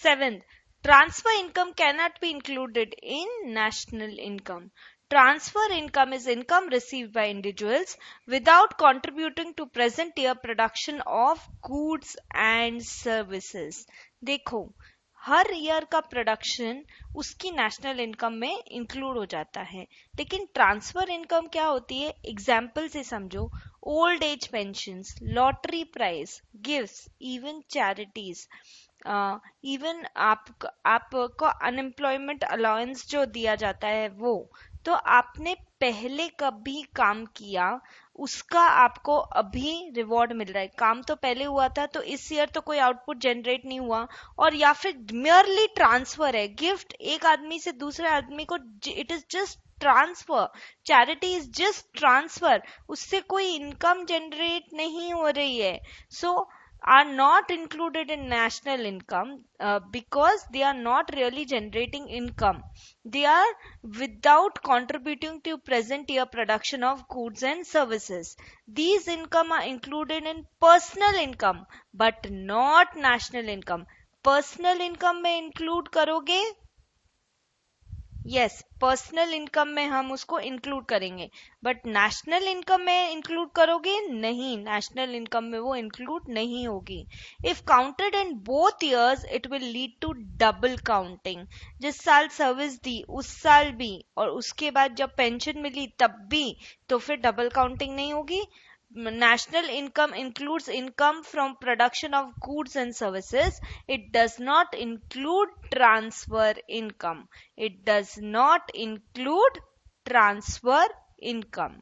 Seventh, transfer income cannot be included in national income. Transfer income is income received by individuals without contributing to present year production of goods and services. देखो, हर year का production उसकी national income में include हो जाता है, लेकिन transfer income क्या होती है? एग्जाम्पल से समझो, old age pensions, lottery prize, gifts, even charities, even आपको अनएम्प्लॉयमेंट अलाउंस जो दिया जाता है वो, तो आपने पहले कभी काम किया उसका आपको अभी रिवॉर्ड मिल रहा है। काम तो पहले हुआ था तो इस ईयर तो कोई आउटपुट जनरेट नहीं हुआ, और या फिर मियरली ट्रांसफर है, गिफ्ट एक आदमी से दूसरे आदमी को, it is just transfer, charity is just transfer, उससे कोई इनकम जनरेट नहीं हो रही है। सो are not included in national income because they are not really generating income. They are without contributing to present year production of goods and services. These income are included in personal income but not national income. Personal income में include करोगे? Yes, personal income में हम उसको include करेंगे, but national income में include करोगे? नहीं, national income में वो इंक्लूड नहीं होगी। If counted in both years it will lead to double counting. जिस साल सर्विस दी उस साल भी और उसके बाद जब पेंशन मिली तब भी, तो फिर डबल काउंटिंग नहीं होगी। National income includes income from production of goods and services. It does not include transfer income. It does not include transfer income.